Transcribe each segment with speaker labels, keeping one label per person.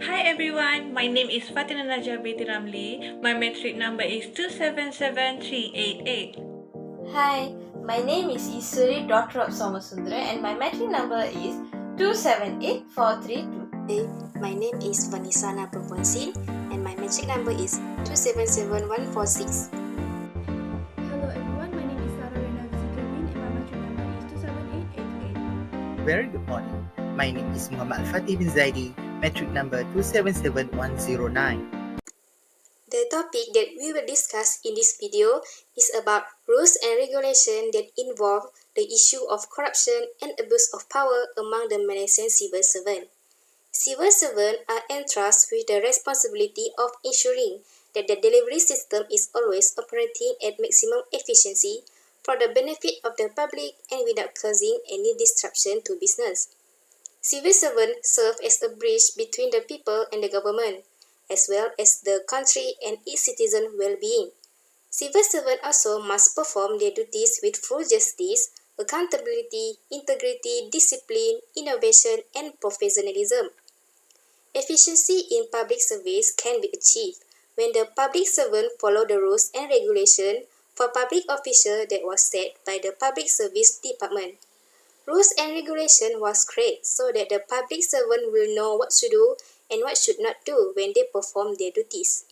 Speaker 1: Hi everyone, my name is FATIN RAMLI. My metric number is 277388.
Speaker 2: Hi, my name is Eswari, daughter of Somasundaram, and my metric number is 278432.
Speaker 3: Hey, my name is VANESSA and my metric number is 277146.
Speaker 4: Hello everyone, my name is RENAVIZE and my metric number is 27888.
Speaker 5: Very good morning. My name is Muhammad Al-Fatih bin Zaidi, metric number 277109.
Speaker 3: The topic that we will discuss in this video is about rules and regulations that involve the issue of corruption and abuse of power among the Malaysian civil servants. Civil servants are entrusted with the responsibility of ensuring that the delivery system is always operating at maximum efficiency for the benefit of the public and without causing any disruption to business. Civil servants serve as a bridge between the people and the government, as well as the country and its citizens' well-being. Civil servants also must perform their duties with full justice, accountability, integrity, discipline, innovation, and professionalism. Efficiency in public service can be achieved when the public servant follow the rules and regulations for public officials that was set by the Public Service Department. Rules and regulation was created so that the public servant will know what to do and what should not do when they perform their duties.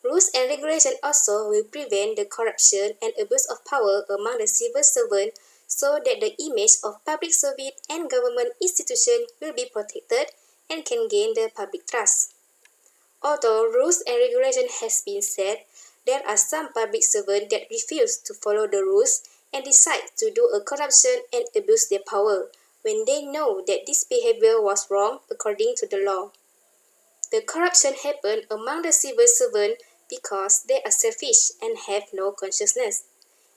Speaker 3: Rules and regulation also will prevent the corruption and abuse of power among the civil servant so that the image of public service and government institution will be protected and can gain the public trust. Although rules and regulation has been set, there are some public servants that refuse to follow the rules and decide to do a corruption and abuse their power when they know that this behavior was wrong according to the law. The corruption happened among the civil servants because they are selfish and have no consciousness.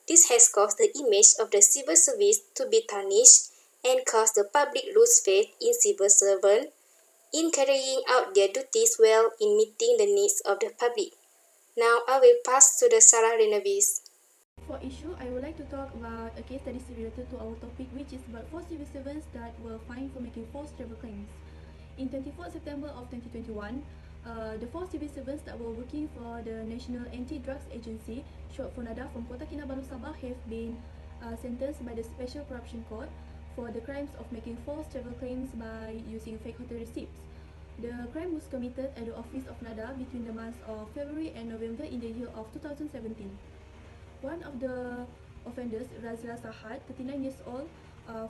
Speaker 3: This has caused the image of the civil service to be tarnished and caused the public lose faith in civil servants in carrying out their duties well in meeting the needs of the public. Now I will pass to the Sarah RENAVIZE.
Speaker 4: For issue, I would like to talk about a case that is related to our topic, which is about 4 civil servants that were fined for making false travel claims. In 24 September of 2021, the 4 civil servants that were working for the National Anti-Drugs Agency, short for NADA, from Kota Kinabalu, Sabah, have been sentenced by the Special Corruption Court for the crimes of making false travel claims by using fake hotel receipts. The crime was committed at the office of NADA between the months of February and November in the year of 2017. One of the offenders, Razila Sahad, 39 years old,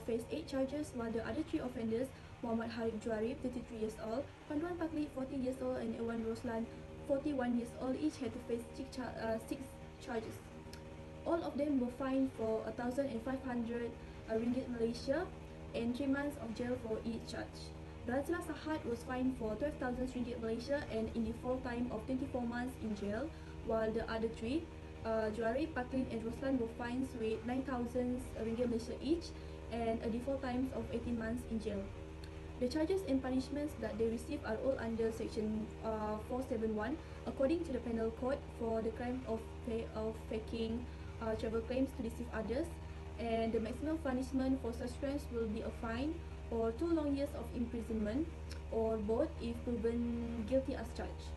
Speaker 4: faced 8 charges, while the other 3 offenders, Muhammad Harib Juarib, 33 years old, Panduan Pakli, 14 years old, and Ewan Roslan, 41 years old, each had to face 6 charges. All of them were fined for 1,500 ringgit Malaysia and 3 months of jail for each charge. Razila Sahad was fined for 12,000 ringgit Malaysia and in default time of 24 months in jail, while the other 3, Juarib, Paklin, and Roslan, were fined with 9,000 ringgit Malaysia each and a default time of 18 months in jail. The charges and punishments that they receive are all under Section 471 according to the Penal Code for the crime of faking travel claims to deceive others, and the maximum punishment for such crimes will be a fine or 2 long years of imprisonment or both if proven guilty as charged.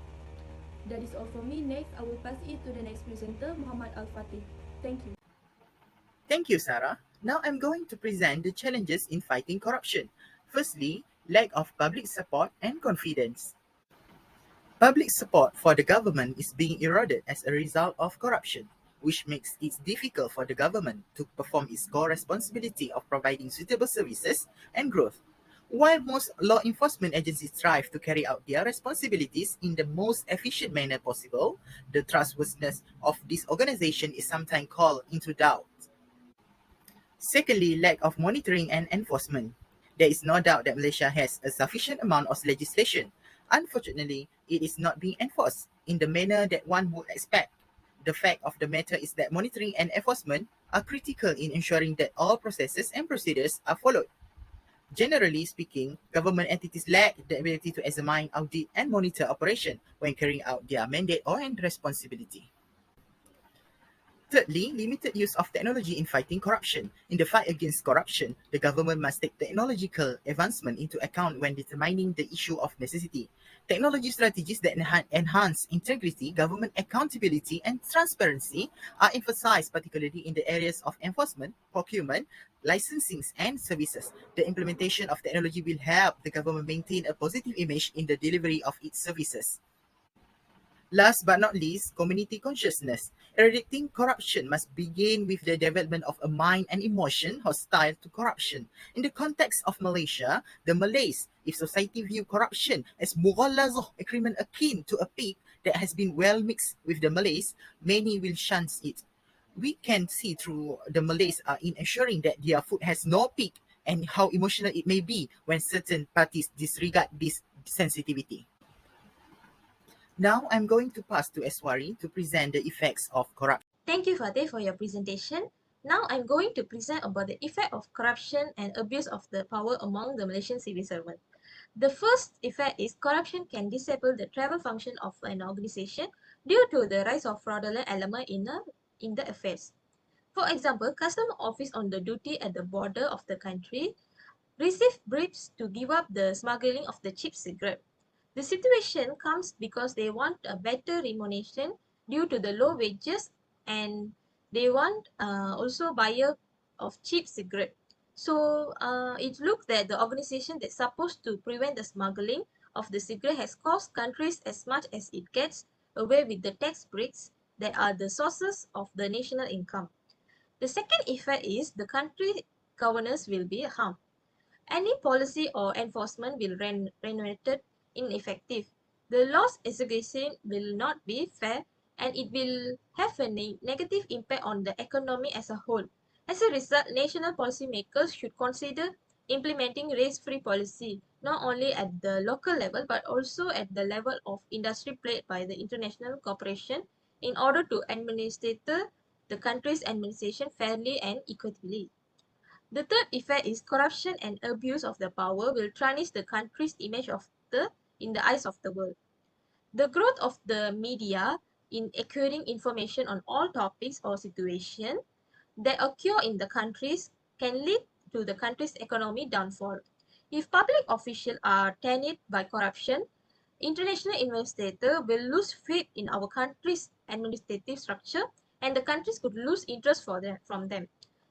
Speaker 4: That is all from me. Next, I will pass it to the next presenter, Muhammad Al-Fatih. Thank you.
Speaker 5: Thank you, Sarah. Now I'm going to present the challenges in fighting corruption. Firstly, lack of public support and confidence. Public support for the government is being eroded as a result of corruption, which makes it difficult for the government to perform its core responsibility of providing suitable services and growth. While most law enforcement agencies strive to carry out their responsibilities in the most efficient manner possible, the trustworthiness of this organization is sometimes called into doubt. Secondly, lack of monitoring and enforcement. There is no doubt that Malaysia has a sufficient amount of legislation. Unfortunately, it is not being enforced in the manner that one would expect. The fact of the matter is that monitoring and enforcement are critical in ensuring that all processes and procedures are followed. Generally speaking, government entities lack the ability to examine, audit, and monitor operation when carrying out their mandate or responsibility. Thirdly, limited use of technology in fighting corruption. In the fight against corruption, the government must take technological advancement into account when determining the issue of necessity. Technology strategies that enhance integrity, government accountability, and transparency are emphasized particularly in the areas of enforcement, procurement, licensing, and services. The implementation of technology will help the government maintain a positive image in the delivery of its services. Last but not least, community consciousness. Eradicating corruption must begin with the development of a mind and emotion hostile to corruption. In the context of Malaysia, the Malays, if society view corruption as mughalazah, a criminal akin to a pig that has been well mixed with the Malays, many will shun it. We can see through the Malays in ensuring that their food has no pig and how emotional it may be when certain parties disregard this sensitivity. Now I'm going to pass to Eswari to present the effects of corruption.
Speaker 2: Thank you, Fatih, for your presentation. Now I'm going to present about the effect of corruption and abuse of the power among the Malaysian civil servant. The first effect is corruption can disable the travel function of an organization due to the rise of fraudulent element in the affairs. For example, custom office on the duty at the border of the country receive briefs to give up the smuggling of the cheap cigarette. The situation comes because they want a better remuneration due to the low wages, and they want also buyer of cheap cigarette. So it looks that the organization that's supposed to prevent the smuggling of the cigarette has cost countries as much as it gets away with the tax breaks that are the sources of the national income. The second effect is the country governance will be harmed. Any policy or enforcement will rendered ineffective. The law's execution will not be fair, and it will have a negative impact on the economy as a whole. As a result, national policymakers should consider implementing race-free policy, not only at the local level but also at the level of industry played by the international cooperation in order to administer the country's administration fairly and equitably. The third effect is corruption and abuse of the power will tarnish the country's image in the eyes of the world. The growth of the media in acquiring information on all topics or situations that occur in the countries can lead to the country's economy downfall. If public officials are tainted by corruption, international investors will lose faith in our country's administrative structure, and the countries could lose interest from them.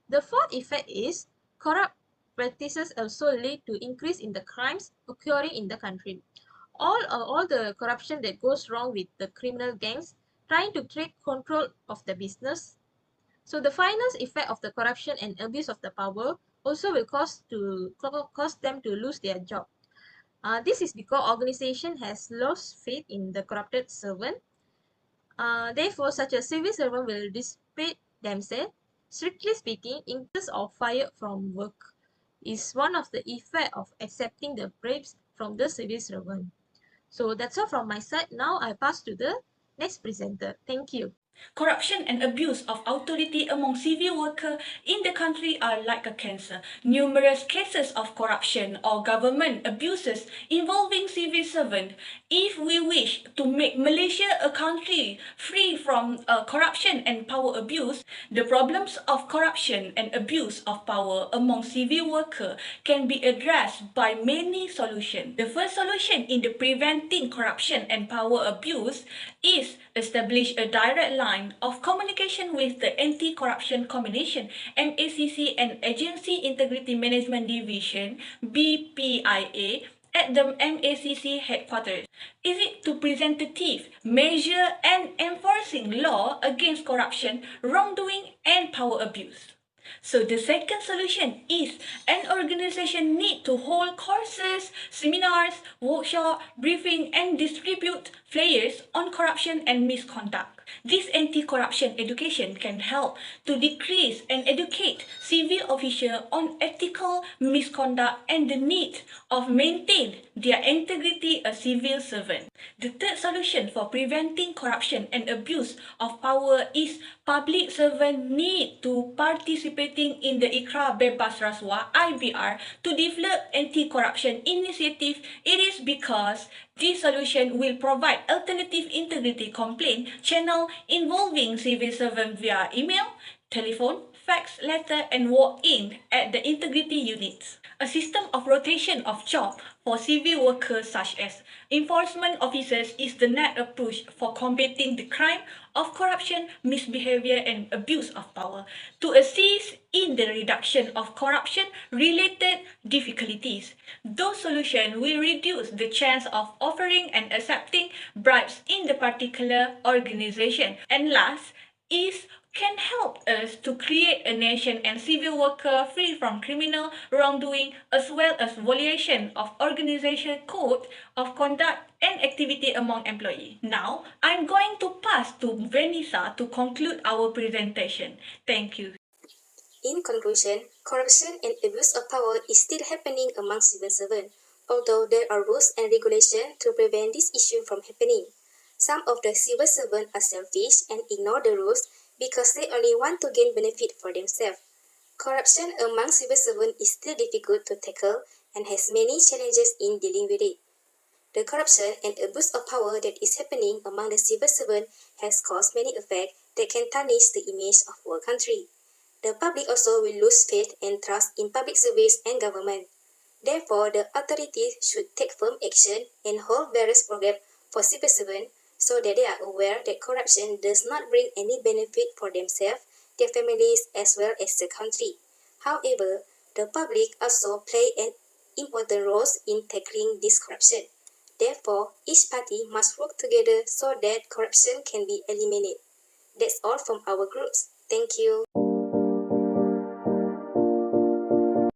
Speaker 2: The fourth effect is corrupt practices also lead to increase in the crimes occurring in the country. All the corruption that goes wrong with the criminal gangs trying to take control of the business. So the final effect of the corruption and abuse of the power also will cause them to lose their job. This is because organization has lost faith in the corrupted servant. Therefore, such a civil servant will dissipate themselves. Strictly speaking, increase or fired from work is one of the effects of accepting the bribes from the civil servant. So that's all from my side. Now I pass to the next presenter. Thank you.
Speaker 1: Corruption and abuse of authority among civil workers in the country are like a cancer. Numerous cases of corruption or government abuses involving civil servants. If we wish to make Malaysia a country free from corruption and power abuse, the problems of corruption and abuse of power among civil workers can be addressed by many solutions. The first solution in the preventing corruption and power abuse is establish a direct line of communication with the Anti-Corruption Commission (MACC) and Agency Integrity Management Division (BPIA) at the MACC headquarters. Is it to preventative measure and enforcing law against corruption, wrongdoing, and power abuse? So the second solution is an organization need to hold courses, seminars, workshop, briefing, and distribute flyers on corruption and misconduct. This anti-corruption education can help to decrease and educate civil officials on ethical misconduct and the need of maintain their integrity as civil servant. The third solution for preventing corruption and abuse of power is public servants need to participating in the Ikrar Bebas Rasuah (IBR) to develop anti-corruption initiative. It is because This solution will provide alternative integrity complaint channel involving civil servants via email, telephone, fax, letter, and walk-in at the integrity units. A system of rotation of job for civil workers such as enforcement officers is the next approach for combating the crime of corruption, misbehavior, and abuse of power to assist in the reduction of corruption-related difficulties. Those solutions will reduce the chance of offering and accepting bribes in the particular organization. And last is can help us to create a nation and civil worker free from criminal wrongdoing as well as violation of organization code of conduct and activity among employees. Now, I'm going to pass to Vanessa to conclude our presentation. Thank you.
Speaker 3: In conclusion, corruption and abuse of power is still happening among civil servants, although there are rules and regulations to prevent this issue from happening. Some of the civil servants are selfish and ignore the rules because they only want to gain benefit for themselves. Corruption among civil servants is still difficult to tackle and has many challenges in dealing with it. The corruption and abuse of power that is happening among the civil servants has caused many effects that can tarnish the image of our country. The public also will lose faith and trust in public service and government. Therefore, the authorities should take firm action and hold various programs for civil servants so that they are aware that corruption does not bring any benefit for themselves, their families, as well as the country. However, the public also play an important role in tackling this corruption. Therefore, each party must work together so that corruption can be eliminated. That's all from our groups. Thank you.